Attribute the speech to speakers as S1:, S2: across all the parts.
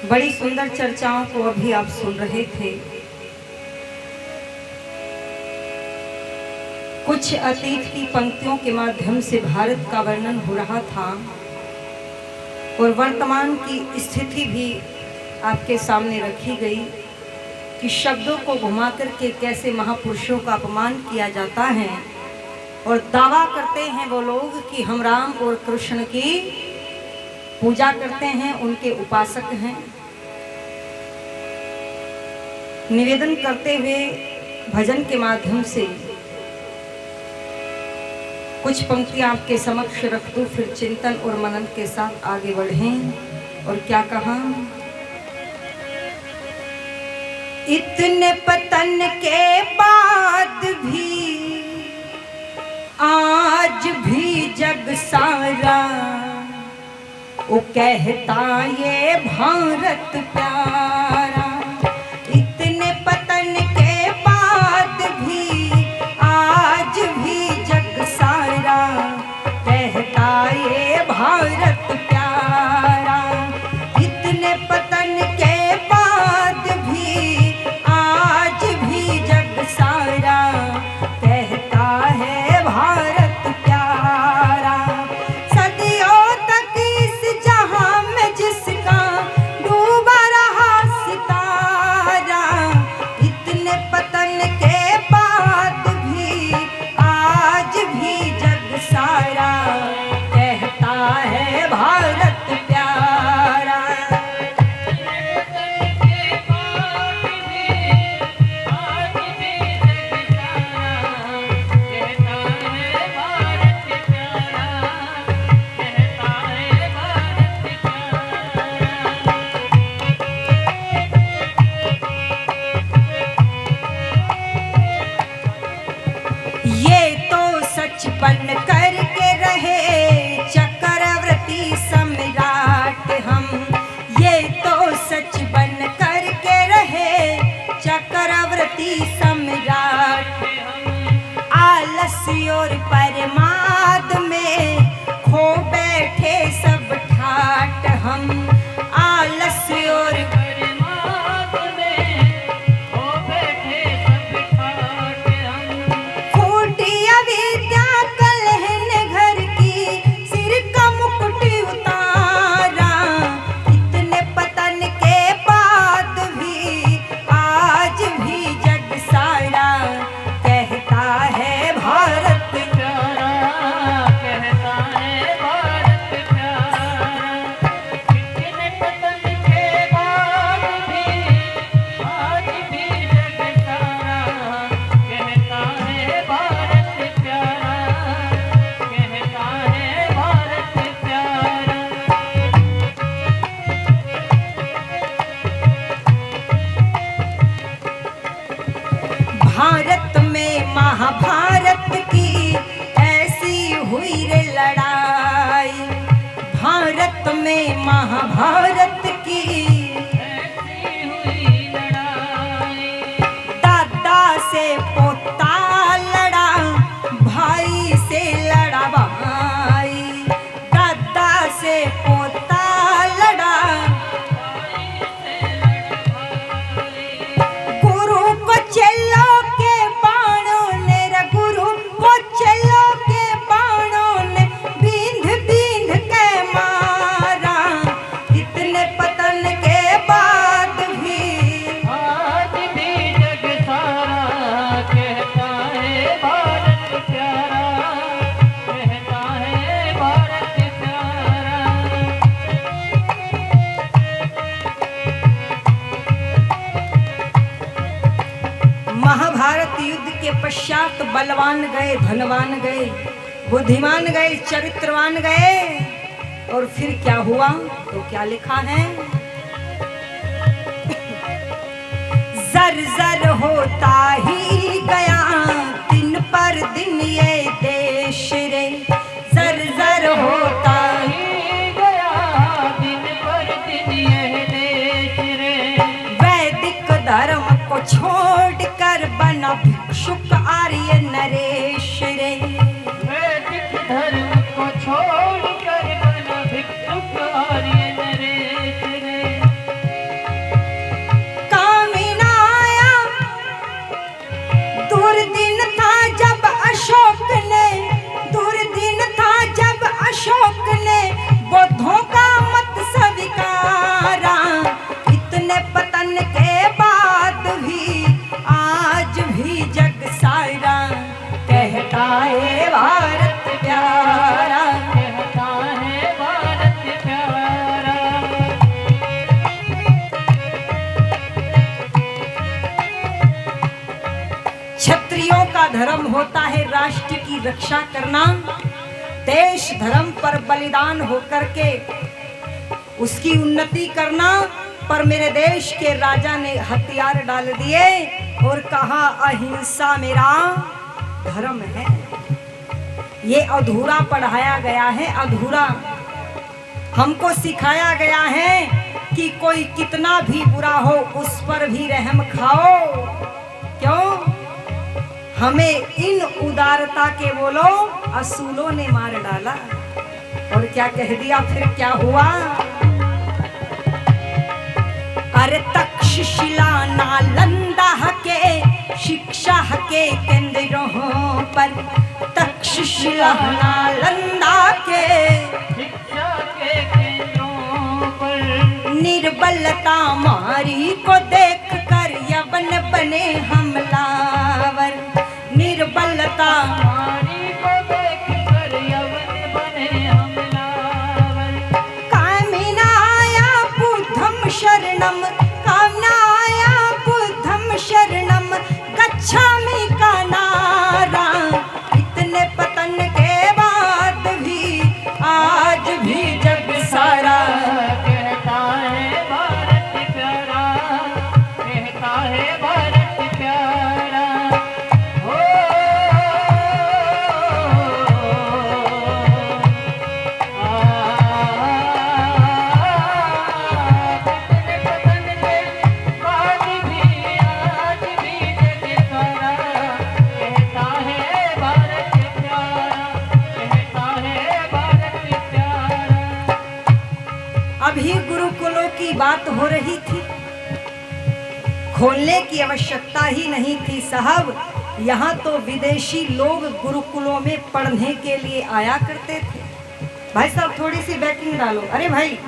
S1: बड़ी सुंदर चर्चाओं को अभी आप सुन रहे थे। कुछ अतीत की पंक्तियों के माध्यम से भारत का वर्णन हो रहा था और वर्तमान की स्थिति भी आपके सामने रखी गई कि शब्दों को घुमा करके कैसे महापुरुषों का अपमान किया जाता है और दावा करते हैं वो लोग कि हम राम और कृष्ण की पूजा करते हैं, उनके उपासक हैं। निवेदन करते हुए भजन के माध्यम से कुछ पंक्तियां आपके समक्ष रख दूं, फिर चिंतन और मनन के साथ आगे बढ़ें। और क्या कहा, इतने पतन के बाद भी आज भी जग सारा वो कहता ये भारत प्यारा। इतने पतन के बाद भी आज भी जग सारा कहता ये भारत प्यारा। इतने पतन के बाद भी आज भी जग सारा कहता है भारत प्यारा। सदियों तक इस जहां में जिसका डूबा रहा सितारा। इतने पतन के बाद भी आज भी जग सारा कहता है भारत प्यारा। ये तो सच बन करके रहे चक्रवर्ती सम्राट हम। ये तो सच बन करके रहे चक्रवर्ती सम्राट हम। आलस्य और परमाद में खो बैठे सब ठाट हम। आलस्य और परमाद में खो बैठे सब ठाट हम। फूटिया विद्या कलहन घर की सिर का मुकुट उतारा। इतने पतन के बाद भी आज भी जग सारा कहता है भारत प्यारा। कहता है भारत प्यारा। इतने पतन के बाद भी आज भी जग सारा कहता है भारत प्यारा। कहता है भारत प्यारा। भारत में महाभारत की ऐसी हुई रे लड़ाई। भारत में महाभारत की ऐसी हुई लड़ाई। दादा से पोता लड़ा, भाई से लड़ा भाई। दादा से पोता लड़ा, गुरु को चेलों के बाणों ने, गुरु को चेलों के बाणों ने बींध बींध के मारा। इतने पतन के बाद भी आज भी जग सारा कहता है भारत प्यारा। कहता है भारत प्यारा। महाभारत युद्ध के पश्चात बलवान गए, धनवान गए, बुद्धिमान गए, चरित्रवान गए। और फिर क्या हुआ तो क्या लिखा है, जर जर होता ही गया दिन पर दिन ये देश रे। जर जर होता ही गया दिन पर दिन ये देश रे। वैदिक धर्म को छोड़कर बना भिक्षुक आर्य नरेश रे। वैदिक धर्म को छोड़कर बना भिक्षुक आर्य नरेश रे। का धर्म होता है राष्ट्र की रक्षा करना, देश धर्म पर बलिदान होकर के उसकी उन्नति करना। पर मेरे देश के राजा ने हथियार डाल दिए और कहा अहिंसा मेरा धर्म है। ये अधूरा पढ़ाया गया है, अधूरा हमको सिखाया गया है कि कोई कितना भी बुरा हो उस पर भी रहम खाओ। क्यों? हमें इन उदारता के बोलो असूलों ने मार डाला। और क्या कह दिया, फिर क्या हुआ? अरे तक्षशिला नालंदा के शिक्षा के केंद्रों पर, तक्षशिला नालंदा के शिक्षा के केंद्रों पर निर्बलता मारी को देख कर यवन बने हमलावर। निर्बलता मारी को देख कर यवन बने हमलावर। कामिनाया बुद्धम शरणम, कामनाया बुद्धम शरणम गच्छामि का नारा। इतने पतन के बाद भी आज भी जग सारा कहता है भारत प्यारा, कहता है भारत प्यारा। हो इतने पतन के बाद भी आज भी जग सारा कहता है भारत प्यारा, कहता है भारत प्यारा। अभी गुरुकुलों की बात हो रही थी, खोलने की आवश्यकता ही नहीं थी साहब। यहाँ तो विदेशी लोग गुरुकुलों में पढ़ने के लिए आया करते थे। भाई साहब थोड़ी सी बैकिंग डालो, अरे भाई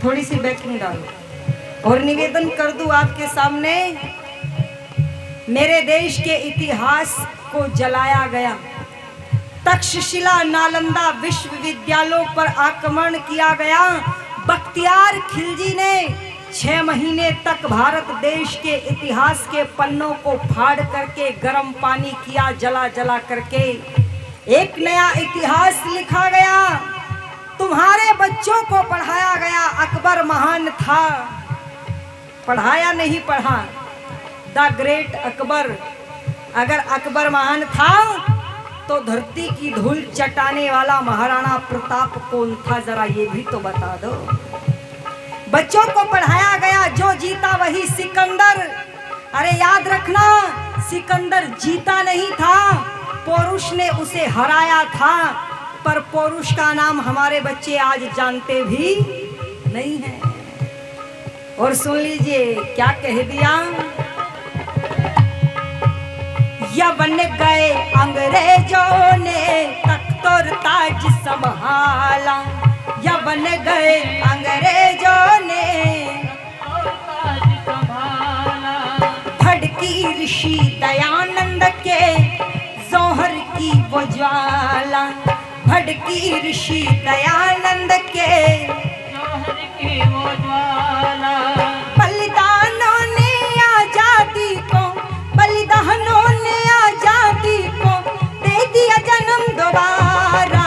S1: थोड़ी सी बैकिंग डालो। और निवेदन कर दूं आपके सामने, मेरे देश के इतिहास को जलाया गया। तक्षशिला नालंदा विश्वविद्यालयों पर आक्रमण किया गया। बख्तियार खिलजी ने 6 महीने तक भारत देश के इतिहास के पन्नों को फाड़ करके गर्म पानी किया, जला जला करके एक नया इतिहास लिखा गया। तुम्हारे बच्चों को पढ़ाया गया अकबर महान था, पढ़ाया नहीं पढ़ा, द ग्रेट अकबर। अगर अकबर महान था तो धरती की धूल चटाने वाला महाराणा प्रताप कौन था, जरा ये भी तो बता दो। बच्चों को पढ़ाया गया जो जीता वही सिकंदर। अरे याद रखना, सिकंदर जीता नहीं था, पौरुष ने उसे हराया था। पर पौरुष का नाम हमारे बच्चे आज जानते भी नहीं हैं। और सुन लीजिए क्या कह दिया, यवन गए अंग्रेजों ने तख्त और ताज संभाला। यवन गए अंग्रेजों ने ताज संभाला। भड़की ऋषि दयानंद के जोहर की वो ज्वाला। भड़की ऋषि दयानंद के जोहर की वो ज्वाला। बलिदानों ने आजादी को, बलिदानों ने आजादी को दे दिया जन्म दोबारा।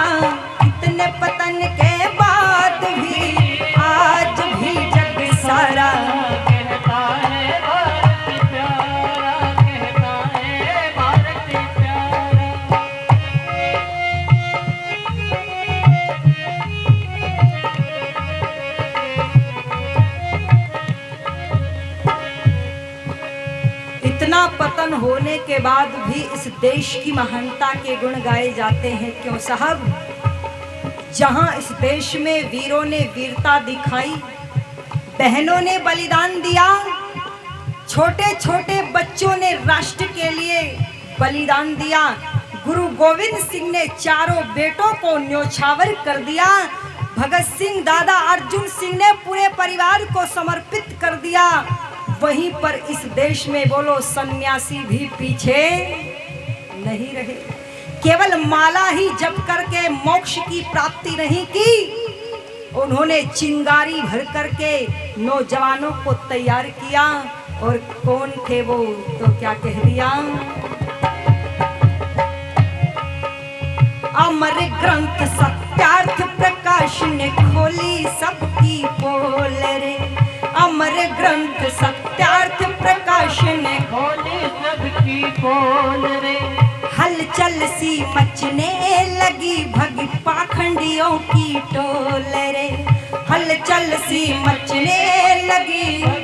S1: इतने पतन के बाद भी आज भी जग सारा कहता है भारत प्यारा, कहता है भारत प्यारा। इतना पतन होने के बाद भी इस देश की महानता के गुण गाए जाते हैं। क्यों साहब? जहां इस देश में वीरों ने वीरता दिखाई, बहनों ने बलिदान दिया, छोटे छोटे बच्चों ने राष्ट्र के लिए बलिदान दिया। गुरु गोविंद सिंह ने चारों बेटों को न्योछावर कर दिया। भगत सिंह, दादा अर्जुन सिंह ने पूरे परिवार को समर्पित कर दिया। वहीं पर इस देश में बोलो सन्यासी भी पीछे नहीं रहे। केवल माला ही जप करके मोक्ष की प्राप्ति नहीं की, उन्होंने चिंगारी भर करके नौजवानों को तैयार किया। और कौन थे वो? तो क्या कह दिया, अमर ग्रंथ सत्यार्थ प्रकाश ने खोली सबकी पोल रे। अमर ग्रंथ सत्यार्थ प्रकाश ने
S2: खोली सबकी पोल रे।
S1: हलचल सी मचने लगी भगी पाखंडियों की टोल रे। हलचल सी मचने लगी